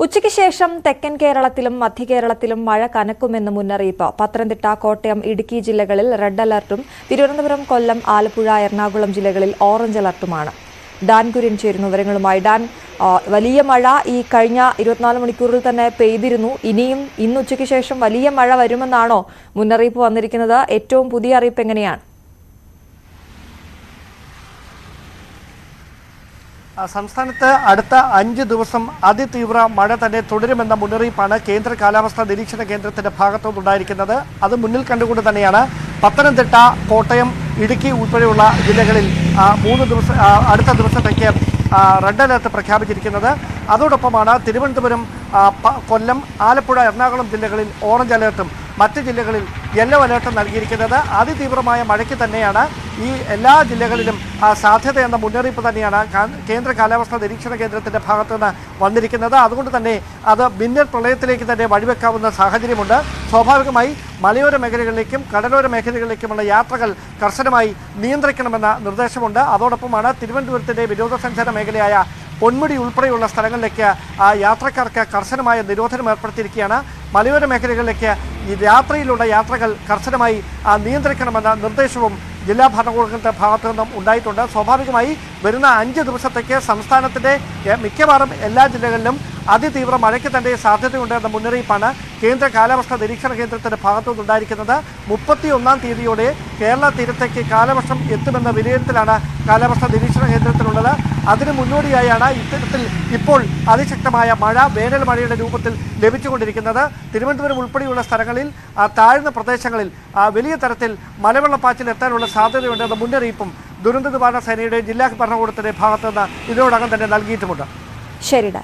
ഉച്ചയ്ക്ക് ശേഷം തെക്കൻ കേരളത്തിലും മധ്യ കേരളത്തിലും മഴ കനക്കുമെന്ന് മുന്നറിയിപ്പ്. പത്തനംതിട്ട, കോട്ടയം, ഇടുക്കി ജില്ലകളിൽ റെഡ് അലർട്ടും തിരുവനന്തപുരം, കൊല്ലം, ആലപ്പുഴ, എറണാകുളം ജില്ലകളിൽ ഓറഞ്ച് അലർട്ടുമാണ്. ഡാൻ കുര്യൻ ചേരുന്നു വിവരങ്ങളുമായി. ഡാൻ, വലിയ മഴ ഈ കഴിഞ്ഞ 24 മണിക്കൂറിൽ തന്നെ പെയ്തിരുന്നു. ഇനിയും ഇന്ന് ഉച്ചയ്ക്ക് ശേഷം വലിയ മഴ വരുമെന്നാണോ മുന്നറിയിപ്പ് വന്നിരിക്കുന്നത്? ഏറ്റവും പുതിയ അറിയിപ്പ് എങ്ങനെയാണ്? സംസ്ഥാനത്ത് അടുത്ത 5 ദിവസം അതിതീവ്ര മഴ തന്നെ തുടരുമെന്ന മുന്നറിയിപ്പാണ് കേന്ദ്ര കാലാവസ്ഥാ നിരീക്ഷണ കേന്ദ്രത്തിന്റെ ഭാഗത്തുനിന്നുണ്ടായിരിക്കുന്നത്. അത് മുന്നിൽ കണ്ടുകൊണ്ട് തന്നെയാണ് പത്തനംതിട്ട, കോട്ടയം, ഇടുക്കി ഉൾപ്പെടെയുള്ള ജില്ലകളിൽ 3 ദിവസം അടുത്ത ദിവസത്തേക്ക് റെഡ് അലർട്ട് പ്രഖ്യാപിച്ചിരിക്കുന്നത്. അതോടൊപ്പമാണ് തിരുവനന്തപുരം, കൊല്ലം, ആലപ്പുഴ, എറണാകുളം ജില്ലകളിൽ ഓറഞ്ച് അലർട്ടും മറ്റ് ജില്ലകളിൽ യെല്ലോ അലർട്ടും നൽകിയിരിക്കുന്നത്. അതിതീവ്രമായ മഴയ്ക്ക് തന്നെയാണ് ഈ എല്ലാ ജില്ലകളിലും സാധ്യത എന്ന മുന്നറിയിപ്പ് തന്നെയാണ് കേന്ദ്ര കാലാവസ്ഥാ നിരീക്ഷണ കേന്ദ്രത്തിൻ്റെ ഭാഗത്തുനിന്ന് വന്നിരിക്കുന്നത്. അതുകൊണ്ട് തന്നെ അത് മിന്നൽ പ്രളയത്തിലേക്ക് തന്നെ വഴിവെക്കാവുന്ന സാഹചര്യമുണ്ട്. സ്വാഭാവികമായി മലയോര മേഖലകളിലേക്കും കടലോര മേഖലകളിലേക്കുമുള്ള യാത്രകൾ കർശനമായി നിയന്ത്രിക്കണമെന്ന നിർദ്ദേശമുണ്ട്. അതോടൊപ്പമാണ് തിരുവനന്തപുരത്തിൻ്റെ വിനോദസഞ്ചാര മേഖലയായ പൊന്മുടി ഉൾപ്പെടെയുള്ള സ്ഥലങ്ങളിലേക്ക് യാത്രക്കാർക്ക് കർശനമായ നിരോധനം ഏർപ്പെടുത്തിയിരിക്കുകയാണ്. മലയോര മേഖലകളിലേക്ക് ഈ രാത്രിയിലുള്ള യാത്രകൾ കർശനമായി നിയന്ത്രിക്കണമെന്ന നിർദ്ദേശവും ജില്ലാ ഭരണകൂടങ്ങളുടെ ഭാഗത്തു നിന്നും ഉണ്ടായിട്ടുണ്ട്. സ്വാഭാവികമായി വരുന്ന 5 ദിവസത്തേക്ക് സംസ്ഥാനത്തിൻ്റെ മിക്കവാറും എല്ലാ ജില്ലകളിലും അതിതീവ്ര മഴയ്ക്ക് തന്നെ സാധ്യതയുണ്ട് എന്ന മുന്നറിയിപ്പാണ് കേന്ദ്ര കാലാവസ്ഥാ നിരീക്ഷണ കേന്ദ്രത്തിൻ്റെ ഭാഗത്തു നിന്നുണ്ടായിരിക്കുന്നത്. 31-ാം തീയതിയോടെ കേരള തീരത്തേക്ക് കാലവർഷം എത്തുമെന്ന വിലയിരുത്തലാണ് കാലാവസ്ഥാ നിരീക്ഷണ കേന്ദ്രത്തിലുള്ളത്. അതിന് മുന്നോടിയായാണ് ഇത്തരത്തിൽ ഇപ്പോൾ അതിശക്തമായ മഴ, വേനൽ മഴയുടെ രൂപത്തിൽ ലഭിച്ചുകൊണ്ടിരിക്കുന്നത്. തിരുവനന്തപുരം ഉൾപ്പെടെയുള്ള സ്ഥലങ്ങളിൽ താഴ്ന്ന പ്രദേശങ്ങളിൽ വലിയ തരത്തിൽ മലവെള്ളപ്പാച്ചിൽ എത്താനുള്ള സാധ്യതയുണ്ടെന്ന മുന്നറിയിപ്പും ദുരന്ത നിവാരണ സേനയുടെ ജില്ലാ ഭരണകൂടത്തിൻ്റെ ഭാഗത്തുനിന്ന് ഇതിനോടകം തന്നെ നൽകിയിട്ടുമുണ്ട്. ശരിടാ.